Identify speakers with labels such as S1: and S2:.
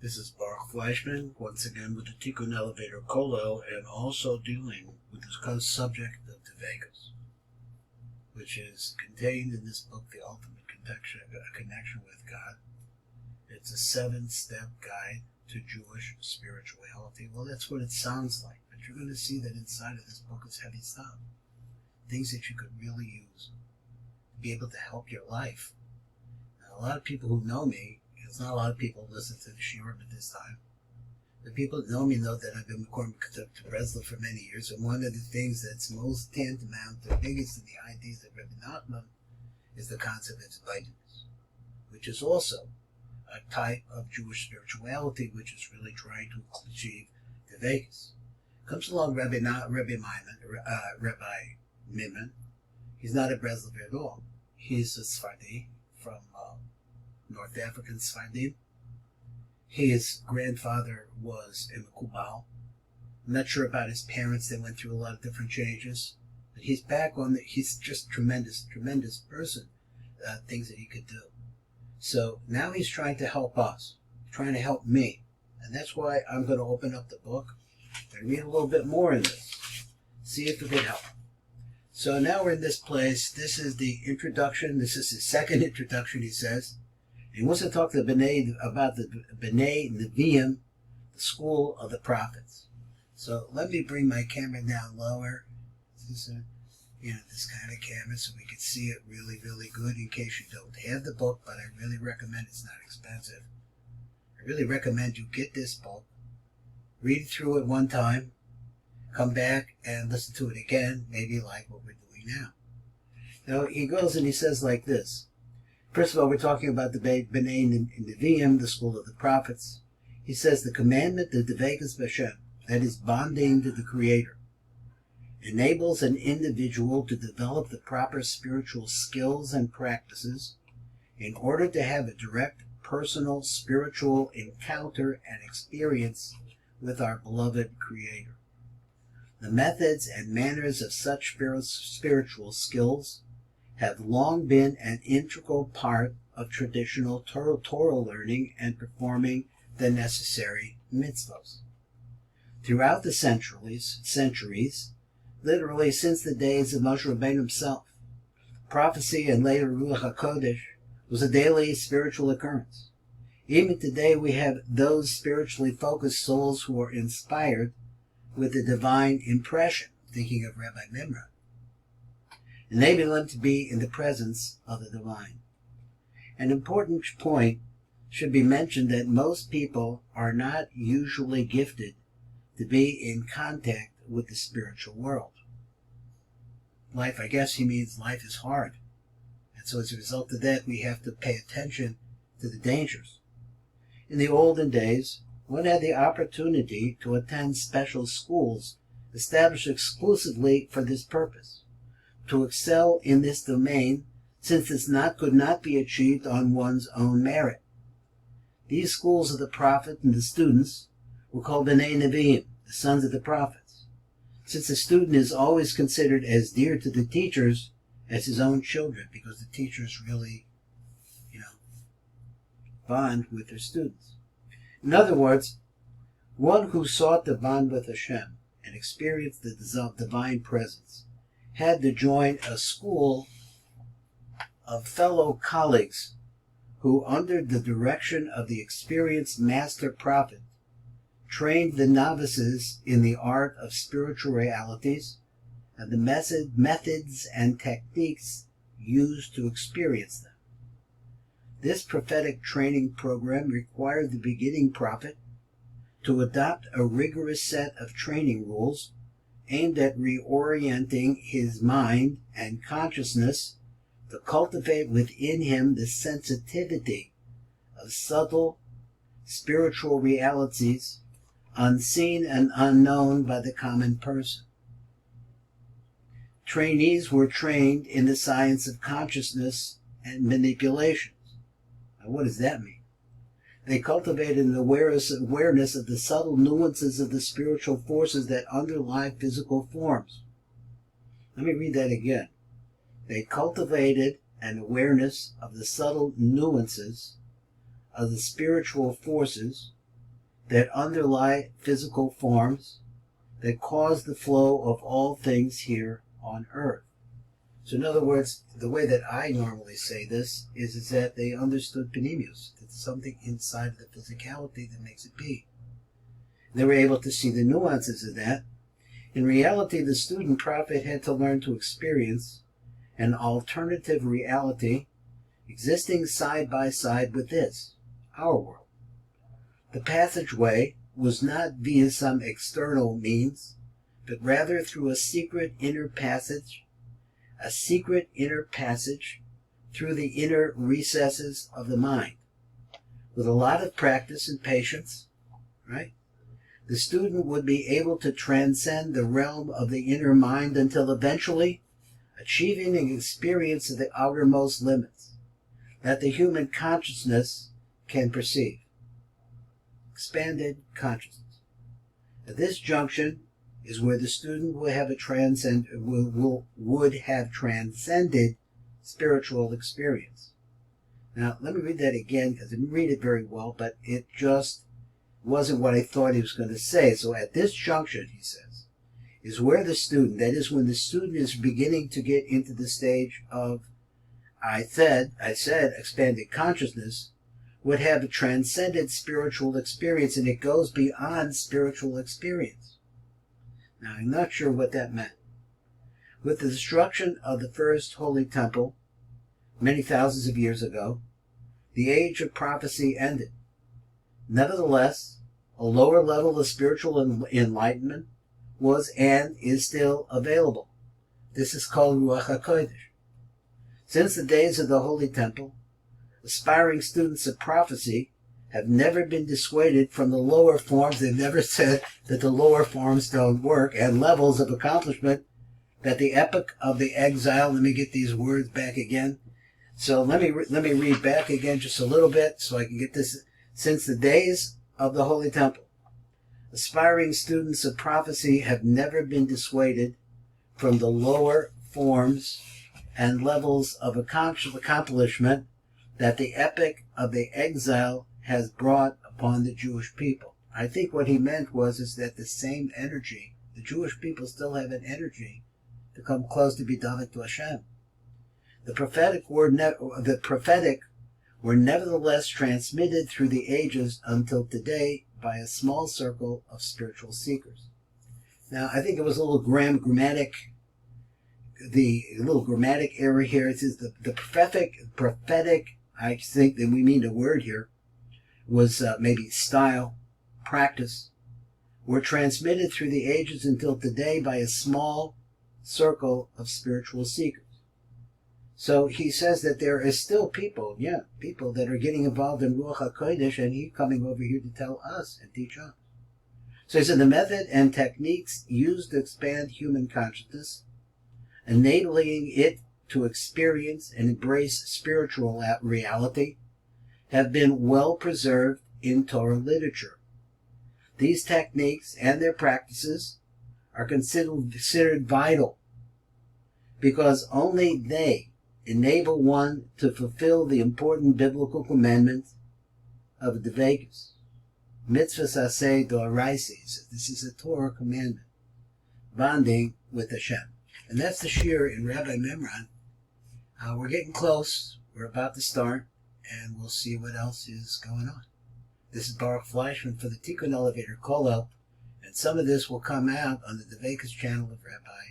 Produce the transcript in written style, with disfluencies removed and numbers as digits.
S1: This is Baruch Fleischman, once again with the Tikkun Elevator Kollel, and also dealing with the subject of the Vegas, which is contained in this book, The Ultimate Connection with God. It's a 7-step guide to Jewish spirituality. Well, that's what it sounds like, but you're going to see that inside of this book is heavy stuff. Things that you could really use to be able to help your life. Now, a lot of people who know me, there's not a lot of people who listen to the shiurim at this time. The people that know me know that I've been recording to Breslau for many years, and one of the things that's most tantamount, the biggest in the ideas of Rabbi Mimran, is the concept of Zbaidinus, which is also a type of Jewish spirituality which is really trying to achieve the Vegas. Comes along Rabbi Mimran. He's not a Breslauer at all. He's a Sephardi from North African Sephardim. His grandfather was a Mekubal. I'm not sure about his parents. They went through a lot of different changes. But he's back on he's just tremendous person. Things that he could do. So now he's trying to help us, trying to help me. And that's why I'm going to open up the book and read a little bit more in this. See if it could help. So now we're in this place. This is the introduction. This is his second introduction, he says. He wants to talk to B'nai about the B'nai Nevi'im, the school of the prophets. So let me bring my camera down lower. This is this kind of camera so we can see it really, really good in case you don't have the book, but I really recommend it's not expensive. I really recommend you get this book, read through it one time, come back and listen to it again, maybe like what we're doing now. Now he goes and he says like this. First of all, we're talking about the B'nai Nevi'im, the school of the prophets. He says the commandment of the Vegas B'Shem, that is bonding to the Creator, enables an individual to develop the proper spiritual skills and practices in order to have a direct, personal, spiritual encounter and experience with our beloved Creator. The methods and manners of such spiritual skills have long been an integral part of traditional Torah learning and performing the necessary mitzvahs. Throughout the centuries, literally since the days of Moshe Rabbeinu himself, prophecy and later Ruach HaKodesh was a daily spiritual occurrence. Even today we have those spiritually focused souls who are inspired with the divine impression, thinking of Rabbi Mimran, enabling them to be in the presence of the divine. An important point should be mentioned that most people are not usually gifted to be in contact with the spiritual world. Life, I guess he means life is hard. And so as a result of that, we have to pay attention to the dangers. In the olden days, one had the opportunity to attend special schools established exclusively for this purpose, to excel in this domain, since this could not be achieved on one's own merit. These schools of the prophet and the students were called B'nai Nevi'im, the sons of the prophets, since the student is always considered as dear to the teachers as his own children, because the teachers really, bond with their students. In other words, one who sought to bond with Hashem and experience the divine presence had to join a school of fellow colleagues who, under the direction of the experienced master prophet, trained the novices in the art of spiritual realities and the methods and techniques used to experience them. This prophetic training program required the beginning prophet to adopt a rigorous set of training rules aimed at reorienting his mind and consciousness to cultivate within him the sensitivity of subtle spiritual realities unseen and unknown by the common person. Trainees were trained in the science of consciousness and manipulations. Now, what does that mean? They cultivated an awareness of the subtle nuances of the spiritual forces that underlie physical forms. Let me read that again. They cultivated an awareness of the subtle nuances of the spiritual forces that underlie physical forms that cause the flow of all things here on earth. So in other words, the way that I normally say this is that they understood panemius. It's something inside of the physicality that makes it be. They were able to see the nuances of that. In reality, the student prophet had to learn to experience an alternative reality existing side by side with this, our world. The passageway was not via some external means, but rather through a secret inner passage through the inner recesses of the mind. With a lot of practice and patience, right? The student would be able to transcend the realm of the inner mind until eventually achieving an experience of the outermost limits that the human consciousness can perceive. Expanded consciousness. At this junction is where the student would have transcended spiritual experience. Now, let me read that again because I didn't read it very well, but it just wasn't what I thought he was going to say. So at this junction, he says, is where the student, that is when the student is beginning to get into the stage of, I said, expanded consciousness, would have a transcended spiritual experience, and it goes beyond spiritual experience. Now, I'm not sure what that meant. With the destruction of the first holy temple, many thousands of years ago, the age of prophecy ended. Nevertheless, a lower level of spiritual enlightenment was and is still available. This is called Ruach HaKodesh. Since the days of the Holy Temple, aspiring students of prophecy have never been dissuaded from the lower forms. They've never said that the lower forms don't work, and levels of accomplishment that the epoch of the exile, let me get these words back again. So let me read back again just a little bit so I can get this. Since the days of the Holy Temple, aspiring students of prophecy have never been dissuaded from the lower forms and levels of accomplishment that the epoch of the exile has brought upon the Jewish people. I think what he meant is that the same energy, the Jewish people still have an energy to come close to be David to Hashem. The prophetic were nevertheless transmitted through the ages until today by a small circle of spiritual seekers. Now, I think it was a little grammatic error here. It says the prophetic, I think that we mean the word here, was maybe style, practice, were transmitted through the ages until today by a small circle of spiritual seekers. So he says that there is still people that are getting involved in Ruach HaKodesh, and he's coming over here to tell us and teach us. So he said the method and techniques used to expand human consciousness, enabling it to experience and embrace spiritual reality, have been well preserved in Torah literature. These techniques and their practices are considered vital because only they enable one to fulfill the important biblical commandments of Dvekus. Mitzvahs aseh d'oraises. This is a Torah commandment. Bonding with Hashem. And that's the shir in Rabbi Mimran. We're getting close. We're about to start. And we'll see what else is going on. This is Baruch Fleischman for the Tikkun Elevator Call Out. And some of this will come out on the Dvekus channel of Rabbi